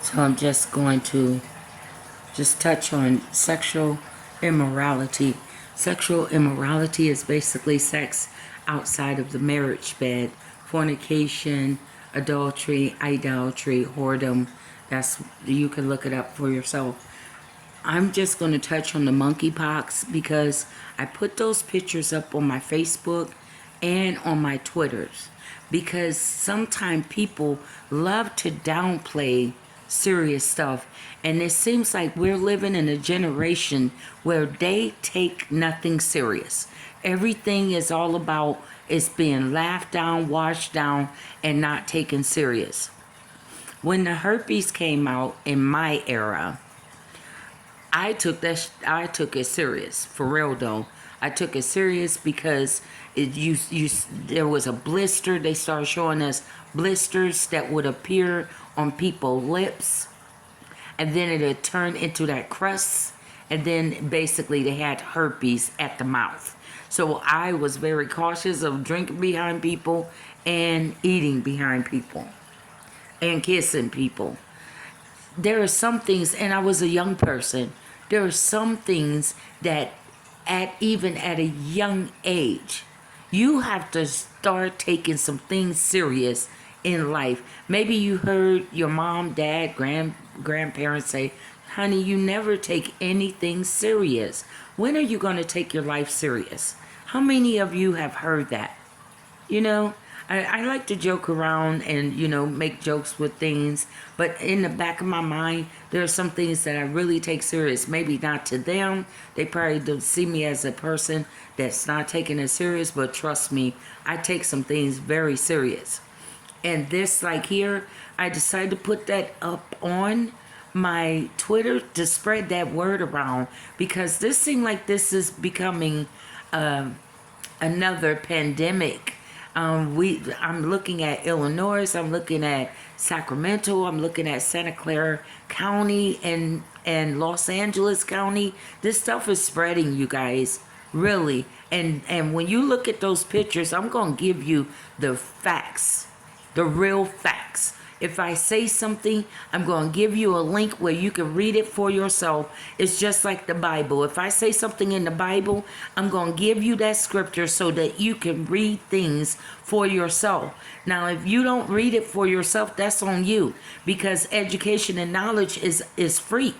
So I'm just going to just touch on sexual immorality. Sexual immorality is basically sex outside of the marriage bed, fornication, adultery, idolatry, whoredom. That's, you can look it up for yourself. I'm just going to touch on the monkeypox because I put those pictures up on my Facebook and on my Twitters, because sometimes people love to downplay serious stuff, and it seems like we're living in a generation where they take nothing serious. Everything is all about is being laughed down, washed down, and not taken serious. When the herpes came out in my era, I took it serious, for real though. I took it serious because there was a blister. They started showing us blisters that would appear on people's lips, and then it would turn into that crust, and then basically they had herpes at the mouth. So I was very cautious of drinking behind people and eating behind people and kissing people. There are some things, and I was a young person, there are some things that even at a young age, you have to start taking some things serious in life. Maybe you heard your mom, dad, grandparents say, honey, you never take anything serious. When are you going to take your life serious? How many of you have heard that? You know, I like to joke around and, make jokes with things. But in the back of my mind, there are some things that I really take serious. Maybe not to them. They probably don't see me as a person that's not taking it serious. But trust me, I take some things very serious. And this, like here, I decided to put that up on my Twitter to spread that word around. Because this seems like this is becoming another pandemic. I'm looking at Illinois, I'm looking at Sacramento, I'm looking at Santa Clara County and Los Angeles County. This stuff is spreading, you guys, really. And when you look at those pictures, I'm going to give you the facts, the real facts. If I say something, I'm going to give you a link where you can read it for yourself. It's just like the Bible. If I say something in the Bible, I'm going to give you that scripture so that you can read things for yourself. Now, if you don't read it for yourself, that's on you, because education and knowledge is free.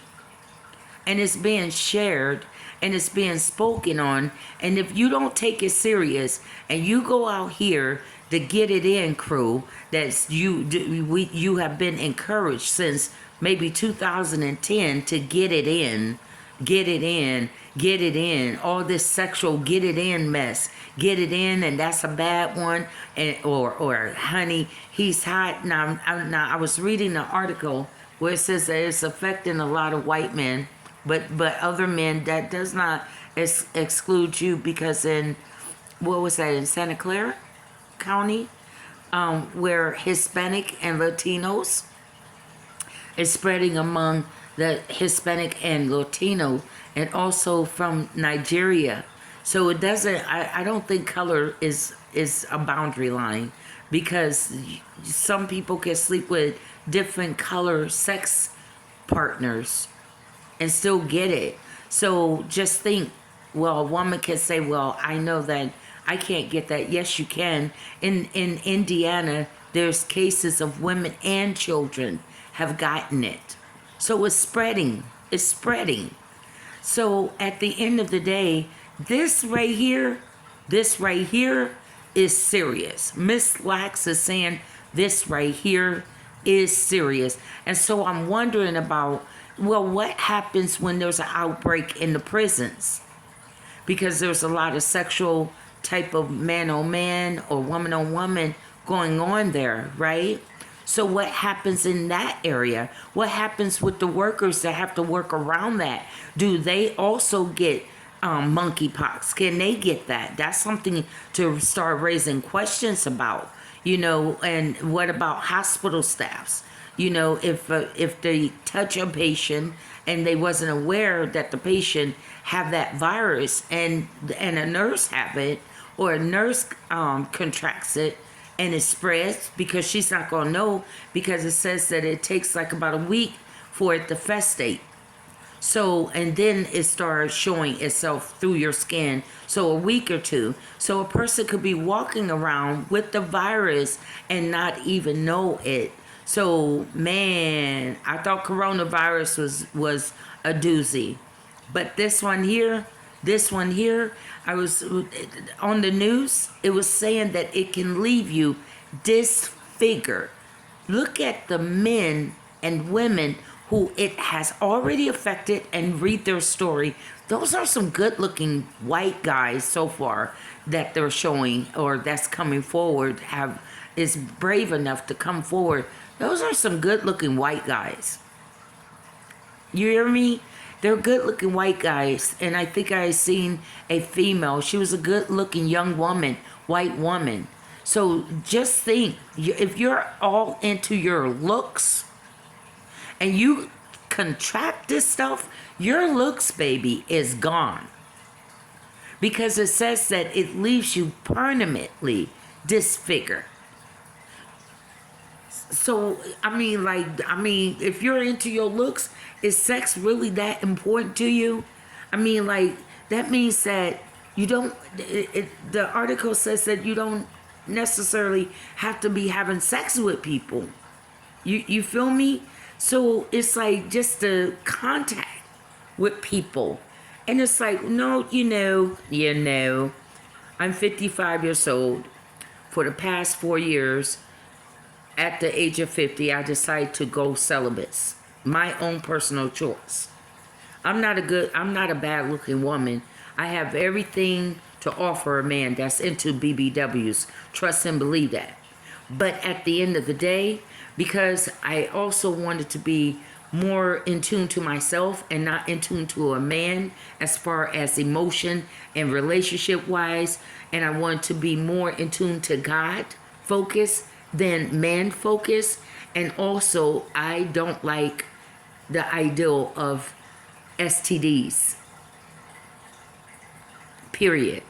And it's being shared and it's being spoken on. And if you don't take it serious and you go out here, the Get It In crew, that's you have been encouraged since maybe 2010 to get it in, get it in, get it in. All this sexual get it in mess, get it in, and that's a bad one. And or honey, he's hot. Now I was reading an article where it says that it's affecting a lot of white men, but other men, that does not exclude you, because in, what was that, in Santa Clara County, where Hispanic and Latinos is spreading among the Hispanic and Latino, and also from Nigeria. So it doesn't, I don't think color is a boundary line, because some people can sleep with different color sex partners and still get it. So just think, well, a woman can say, well, I know that I can't get that. Yes, you can. In Indiana, there's cases of women and children have gotten it. So it's spreading. It's spreading. So at the end of the day, this right here is serious. Miss Lax is saying this right here is serious. And so I'm wondering about, well, what happens when there's an outbreak in the prisons? Because there's a lot of sexual type of man on man or woman on woman going on there, right? So what happens in that area? What happens with the workers that have to work around that? Do they also get monkeypox? Can they get that? That's something to start raising questions about, and what about hospital staffs? If they touch a patient and they wasn't aware that the patient have that virus, and a nurse have it, or a nurse contracts it, and it spreads because she's not going to know, because it says that it takes like about a week for it to festate. So, and then it starts showing itself through your skin. So a week or two. So a person could be walking around with the virus and not even know it. So, man, I thought coronavirus was a doozy. But this one here, I was on the news, it was saying that it can leave you disfigured. Look at the men and women who it has already affected and read their story. Those are some good looking white guys so far that they're showing, or that's coming forward, is brave enough to come forward. Those are some good looking white guys. You hear me? They're good looking white guys. And I think I seen a female. She was a good looking young woman, white woman. So just think, if you're all into your looks and you contract this stuff, your looks, baby, is gone. Because it says that it leaves you permanently disfigured. So, I mean, if you're into your looks, is sex really that important to you? I mean, like, that means that you don't, the article says that you don't necessarily have to be having sex with people. You feel me? So it's like just the contact with people. And it's like, no, you know, I'm 55 years old. For the past 4 years, at the age of 50, I decided to go celibate. My own personal choice. I'm not a bad looking woman. I have everything to offer a man that's into BBWs. Trust and believe that. But at the end of the day, because I also wanted to be more in tune to myself and not in tune to a man as far as emotion and relationship wise, and I wanted to be more in tune to God focus than man focus. And also, I don't like the ideal of STDs. Period.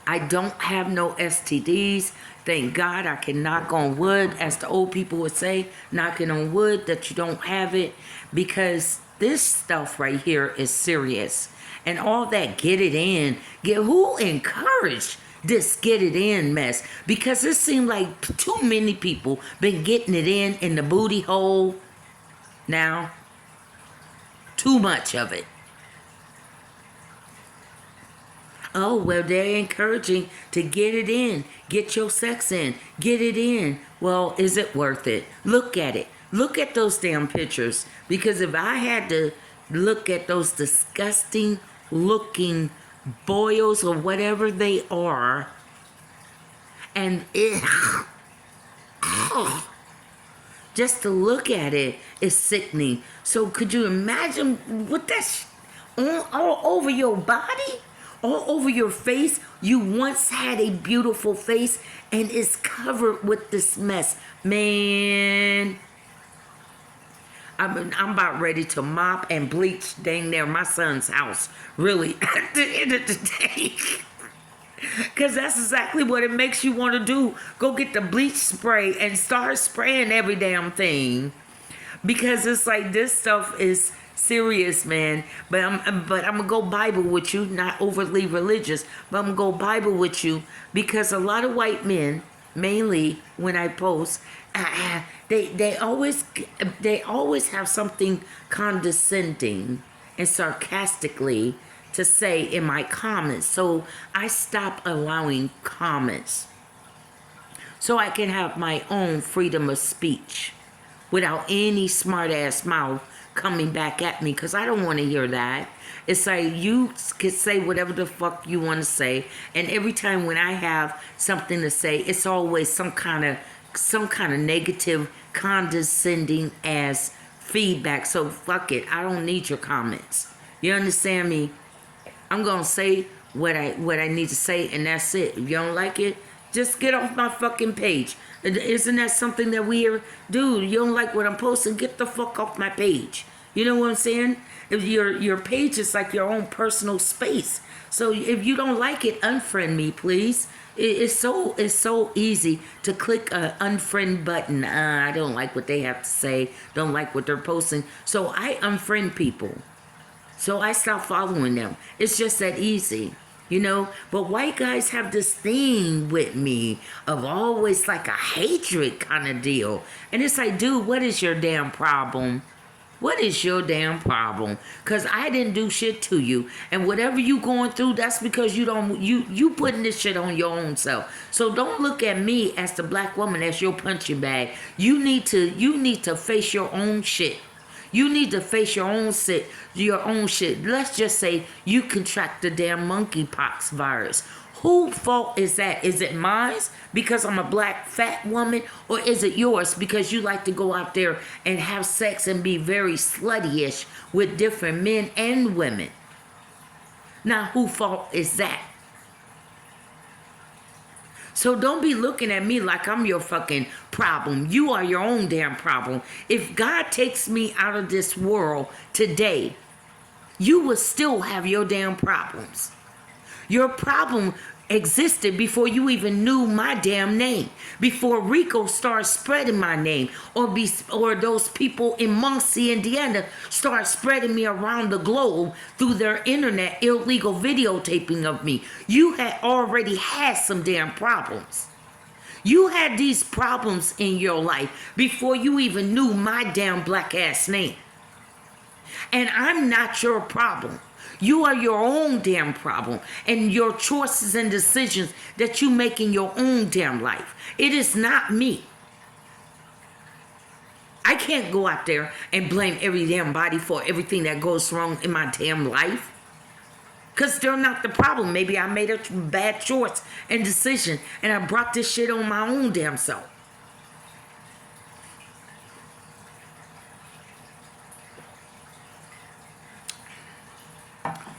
I don't have no STDs. Thank God I can knock on wood, as the old people would say, knocking on wood that you don't have it, because this stuff right here is serious. And all that get it in, who encouraged this get it in mess? Because it seemed like too many people been getting it in the booty hole now. Too much of it. Oh, well, they're encouraging to get it in. Get your sex in. Get it in. Well, is it worth it? Look at it. Look at those damn pictures. Because if I had to look at those disgusting looking boils or whatever they are, and just to look at it is sickening. So could you imagine what that's all over your body? All over your face? You once had a beautiful face and it's covered with this mess. Man, I'm about ready to mop and bleach dang near my son's house. Really, at the end of the day. Because that's exactly what it makes you want to do. Go get the bleach spray and start spraying every damn thing. Because it's like, this stuff is serious, man. But I'm gonna go Bible with you, not overly religious, but I'm gonna go Bible with you, because a lot of white men, mainly when I post, they always have something condescending and sarcastically to say in my comments. So I stop allowing comments so I can have my own freedom of speech without any smart ass mouth coming back at me, because I don't want to hear that. It's like, you can say whatever the fuck you want to say, and every time when I have something to say, it's always some kind of negative, condescending ass feedback. So fuck it, I don't need your comments. You understand me? I'm gonna say what I need to say, and that's it. If you don't like it, just get off my fucking page. Isn't that something that we hear? Dude, you don't like what I'm posting? Get the fuck off my page. You know what I'm saying? If your page is like your own personal space. So if you don't like it, unfriend me, please. It's so easy to click a unfriend button. I don't like what they have to say. Don't like what they're posting. So I unfriend people. So I stop following them. It's just that easy. But white guys have this thing with me of always like a hatred kind of deal. And it's like, dude, what is your damn problem? What is your damn problem? Because I didn't do shit to you. And whatever you going through, that's because you putting this shit on your own self. So don't look at me as the black woman as your punching bag. You need to face your own shit. You need to face your own shit. Let's just say you contract the damn monkeypox virus. Whose fault is that? Is it mine because I'm a black fat woman? Or is it yours because you like to go out there and have sex and be very slutty-ish with different men and women? Now, whose fault is that? So don't be looking at me like I'm your fucking problem. You are your own damn problem. If God takes me out of this world today, you will still have your damn problems. Your problem existed before you even knew my damn name, before Rico started spreading my name, or those people in Muncie, Indiana start spreading me around the globe through their internet illegal videotaping of me. You had already had some damn problems. You had these problems in your life before you even knew my damn black ass name. And I'm not your problem. You are your own damn problem, and your choices and decisions that you make in your own damn life. It is not me. I can't go out there and blame every damn body for everything that goes wrong in my damn life, because they're not the problem. Maybe I made a bad choice and decision, and I brought this shit on my own damn self.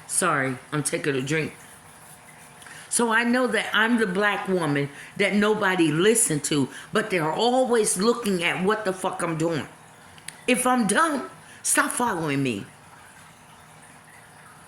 Sorry, I'm taking a drink. So I know that I'm the black woman that nobody listened to, but they're always looking at what the fuck I'm doing. If I'm dumb, stop following me.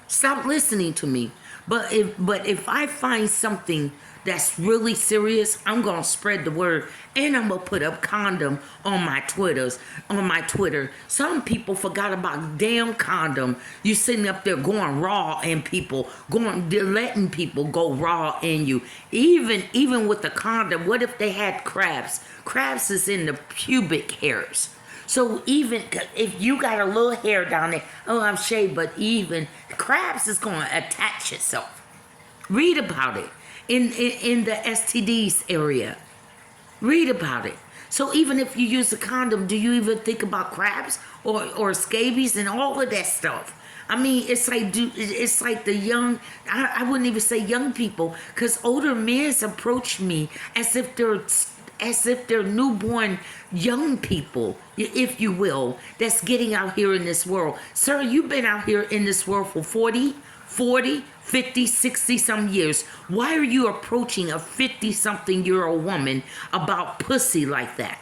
Stop listening to me. But if I find something that's really serious, I'm gonna spread the word, and I'm gonna put up Condom on my Twitter. Some people forgot about damn Condom. You sitting up there going raw in people, letting people go raw in you. Even with the condom, what if they had crabs? Crabs is in the pubic hairs. So even if you got a little hair down there, I'm shaved, but even crabs is going to attach itself. Read about it in the STDs area. Read about it. So even if you use a condom, do you even think about crabs or scabies and all of that stuff? I mean, it's like the young, I wouldn't even say young people, because older men approach me as if they're newborn young people, if you will, that's getting out here in this world. Sir, you've been out here in this world for 40, 50, 60 some years. Why are you approaching a 50-something-year-old woman about pussy like that?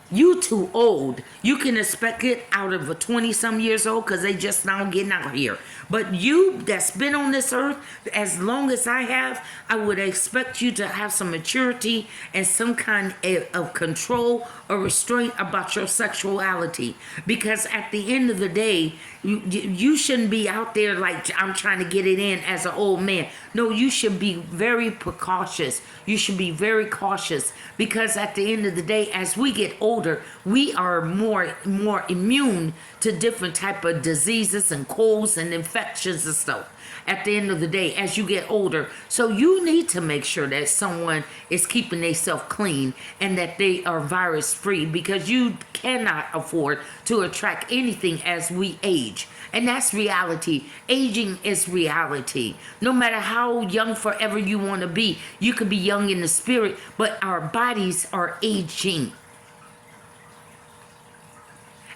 You too old. You can expect it out of a 20-some years old because they just now getting out here. But you that's been on this earth as long as I have, I would expect you to have some maturity and some kind of control or restraint about your sexuality. Because at the end of the day, you shouldn't be out there like I'm trying to get it in as an old man. No, you should be very precautious. You should be very cautious, because at the end of the day, as we get older, we are more immune to different type of diseases and colds and infections and stuff. At the end of the day, as you get older, so you need to make sure that someone is keeping themselves clean and that they are virus free, because you cannot afford to attract anything as we age. And that's reality. Aging is reality. No matter how young forever you want to be, you could be young in the spirit, but our bodies are aging.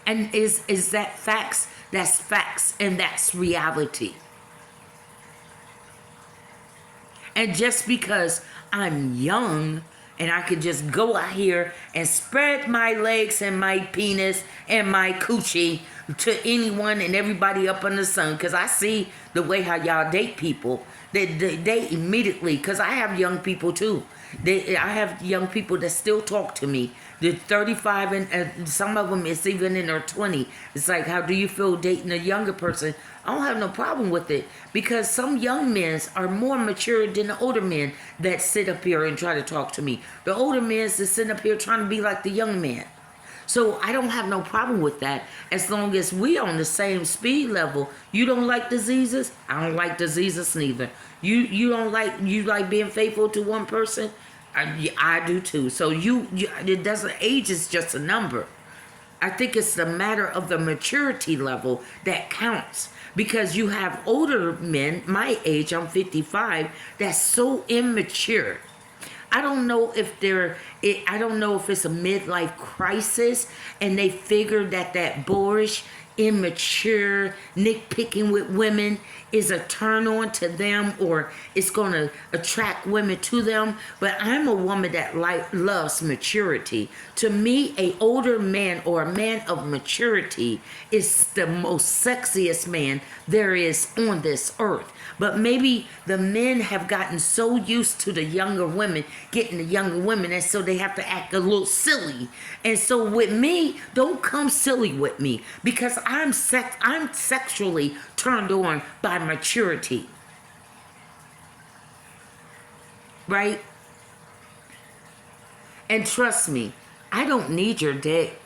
And is that facts? That's facts, and that's reality. And just because I'm young and I could just go out here and spread my legs and my penis and my coochie to anyone and everybody up under the sun, because I see the way how y'all date people. They immediately, because I have young people too. I have young people that still talk to me. They're 35 and some of them it's even in their 20. It's like, how do you feel dating a younger person? I don't have no problem with it because some young men are more mature than the older men that sit up here and try to talk to me. The older men is sitting up here trying to be like the young man. So I don't have no problem with that as long as we on the same speed level. You don't like diseases? I don't like diseases neither. You don't like, you like being faithful to one person? I do too. So it doesn't, age is just a number. I think it's the matter of the maturity level that counts. Because you have older men, my age, I'm 55, that's so immature. I don't know if I don't know if it's a midlife crisis and they figure that boorish, immature, nitpicking with women is a turn on to them or it's going to attract women to them. But I'm a woman that loves maturity. To me, a older man or a man of maturity is the most sexiest man there is on this earth. But maybe the men have gotten so used to the younger women, getting the younger women, and so they have to act a little silly. And so with me, don't come silly with me because I'm sexually turned on by maturity. Right? And trust me, I don't need your dick.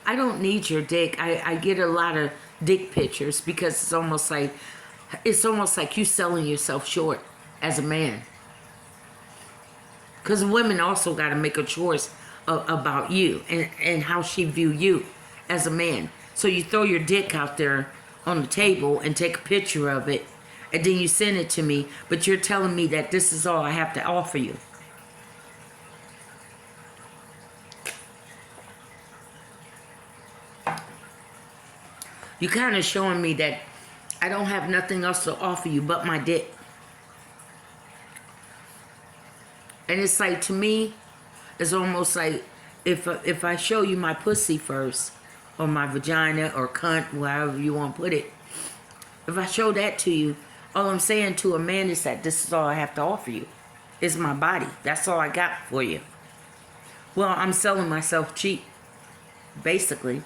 I don't need your dick. I get a lot of dick pictures because it's almost like you selling yourself short as a man. Because women also got to make a choice about you and how she view you as a man. So you throw your dick out there on the table and take a picture of it and then you send it to me, but you're telling me that this is all I have to offer you. You're kind of showing me that I don't have nothing else to offer you but my dick. And it's like, to me, it's almost like if I show you my pussy first, or my vagina, or cunt, wherever you want to put it, if I show that to you, all I'm saying to a man is that this is all I have to offer you. It's my body. That's all I got for you. Well, I'm selling myself cheap, basically.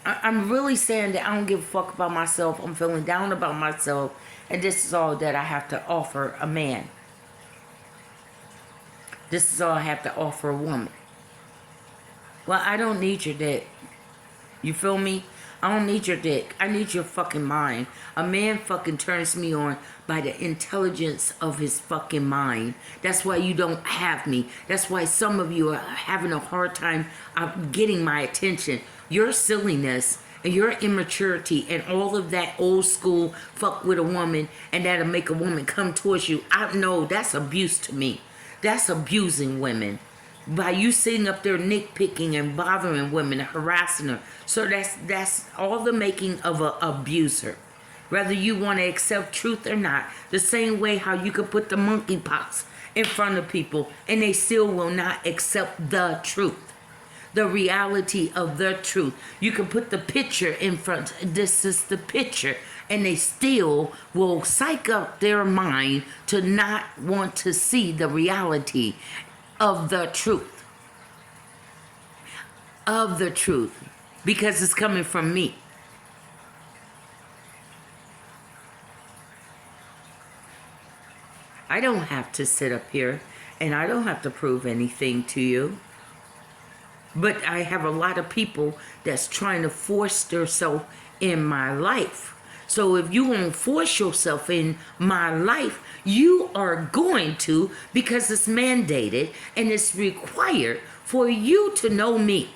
I'm really saying that I don't give a fuck about myself. I'm feeling down about myself. And this is all that I have to offer a man. This is all I have to offer a woman. Well, I don't need your dick. You feel me? I don't need your dick. I need your fucking mind. A man fucking turns me on by the intelligence of his fucking mind. That's why you don't have me. That's why some of you are having a hard time getting my attention. Your silliness and your immaturity and all of that old school fuck with a woman and that'll make a woman come towards you. I know that's abuse to me. That's abusing women. By you sitting up there nitpicking and bothering women and harassing her. So that's all the making of an abuser. Whether you want to accept truth or not. The same way how you could put the monkeypox in front of people and they still will not accept the truth. The reality of the truth. You can put the picture in front. This is the picture. And they still will psych up their mind to not want to see the reality of the truth. Of the truth. Because it's coming from me. I don't have to sit up here and I don't have to prove anything to you. But I have a lot of people that's trying to force themselves in my life. So if you won't force yourself in my life, you are going to, because it's mandated and it's required for you to know me.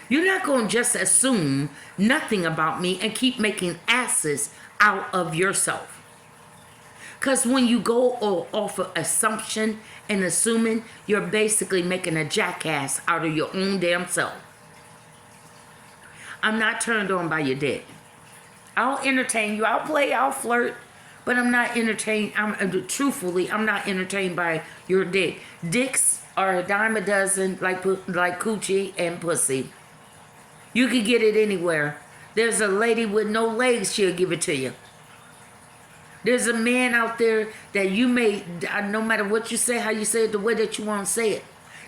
You're not going to just assume nothing about me and keep making asses out of yourself. Because when you go off of assumption and assuming, you're basically making a jackass out of your own damn self. I'm not turned on by your dick. I'll entertain you. I'll play, I'll flirt. But I'm not entertained. Truthfully, I'm not entertained by your dick. Dicks are a dime a dozen like coochie and pussy. You can get it anywhere. There's a lady with no legs, she'll give it to you. There's a man out there that you may, no matter what you say, how you say it, the way that you want to say it.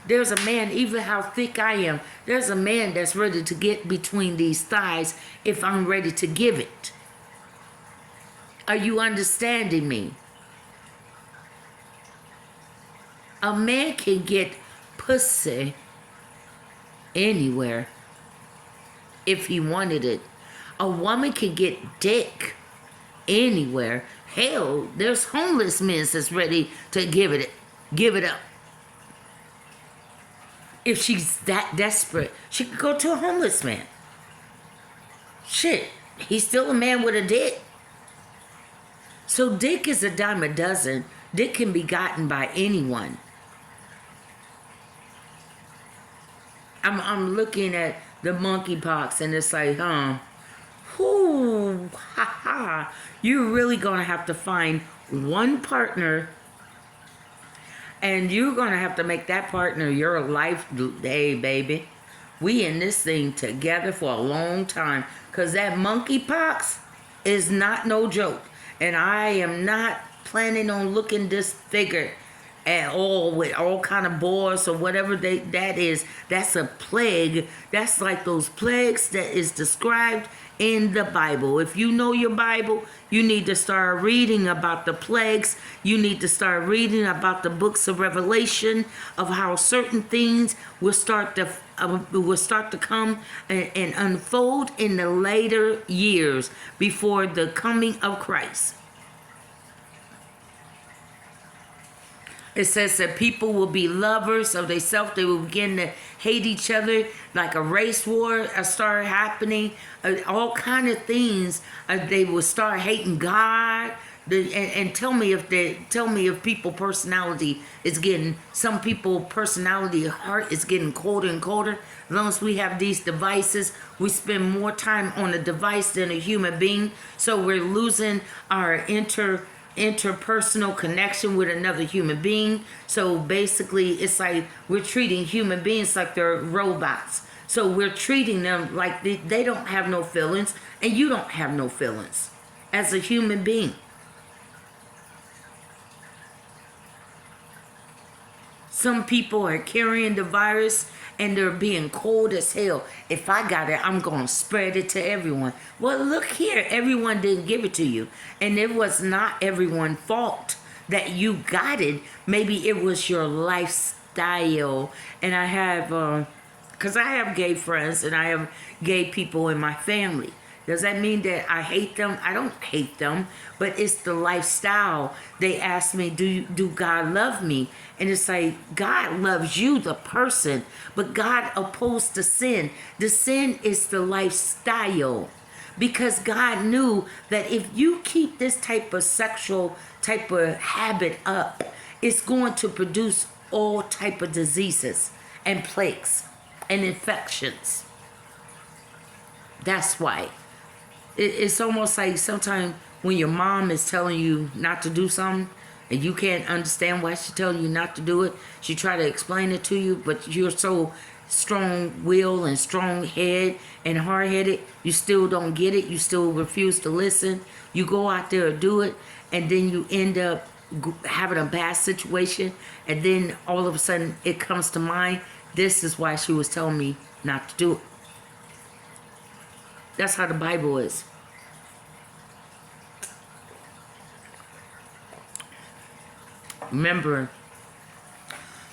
There's a man, even how thick I am, there's a man that's ready to get between these thighs if I'm ready to give it. Are you understanding me? A man can get pussy anywhere if he wanted it. A woman can get dick anywhere. Hell, there's homeless men that's ready to give it up. If she's that desperate, she could go to a homeless man. Shit, he's still a man with a dick. So dick is a dime a dozen. Dick can be gotten by anyone. I'm looking at the monkeypox and it's like, whoo, ha ha. You're really gonna have to find one partner, and you're gonna have to make that partner your life. Hey, baby, we in this thing together for a long time, cause that monkeypox is not no joke, and I am not planning on looking disfigured at all with all kind of boils or whatever that is. That's a plague. That's like those plagues that is described in the Bible. If you know your Bible, you need to start reading about the plagues. You need to start reading about the books of Revelation, of how certain things will start to come and unfold in the later years before the coming of Christ. It says that people will be lovers of themselves. They will begin to hate each other, like a race war start happening. All kind of things. They will start hating God. And tell me if people personality is getting, some people personality heart is getting colder and colder. As long as we have these devices, we spend more time on a device than a human being. So we're losing our interpersonal connection with another human being. So basically it's like we're treating human beings like they're robots. So we're treating them like they don't have no feelings, and you don't have no feelings as a human being. Some people are carrying the virus and they're being cold as hell. If I got it, I'm going to spread it to everyone. Well, look here. Everyone didn't give it to you. And it was not everyone's fault that you got it. Maybe it was your lifestyle. And I have, because I have gay friends and I have gay people in my family. Does that mean that I hate them? I don't hate them, but it's the lifestyle. They ask me, do God love me? And it's like, God loves you, the person, but God opposed the sin. The sin is the lifestyle, because God knew that if you keep this type of sexual type of habit up, it's going to produce all type of diseases and plagues and infections. That's why. It's almost like sometimes when your mom is telling you not to do something and you can't understand why she's telling you not to do it. She try to explain it to you, but you're so strong-willed and strong-headed and hard-headed, you still don't get it. You still refuse to listen. You go out there and do it, and then you end up having a bad situation, and then all of a sudden it comes to mind, this is why she was telling me not to do it. That's how the Bible is. Remember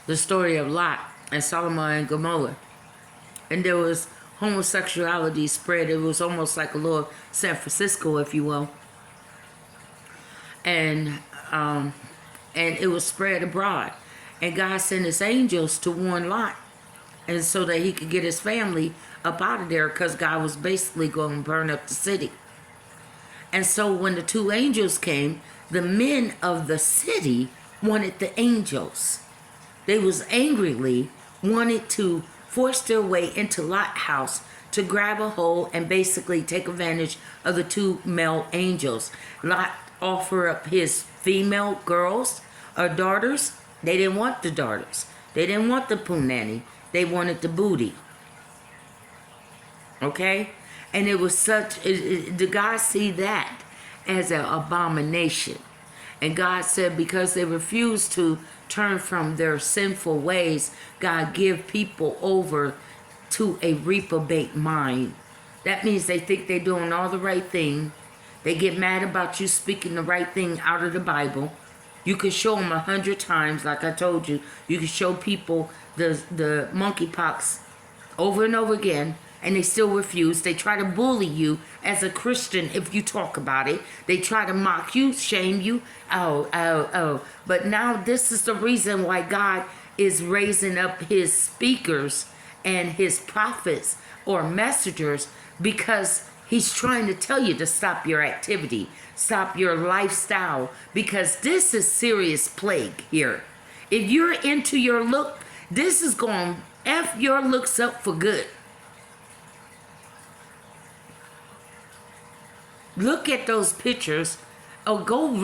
the story of Lot and Solomon and Gomorrah. And there was homosexuality spread. It was almost like a little San Francisco, if you will. And it was spread abroad. And God sent his angels to warn Lot, and so that he could get his family up out of there, because God was basically going to burn up the city. And so when the two angels came, the men of the city wanted the angels. They was angrily wanted to force their way into Lot's house to grab a hold and basically take advantage of the two male angels. Lot offered up his female girls or daughters. They didn't want the daughters. They didn't want the punani. They wanted the booty. Okay? And it was did God see that as an abomination? And God said, because they refused to turn from their sinful ways, God give people over to a reprobate mind. That means they think they're doing all the right thing. They get mad about you speaking the right thing out of the Bible. You can show them 100 times, like I told you. You can show people the monkeypox over and over again, and they still refuse. They try to bully you as a Christian if you talk about it. They try to mock you, shame you. Oh. But now this is the reason why God is raising up his speakers and his prophets or messengers, because he's trying to tell you to stop your activity, stop your lifestyle, because this is serious plague here. If you're into your look, this is going to F your looks up for good. Look at those pictures, or go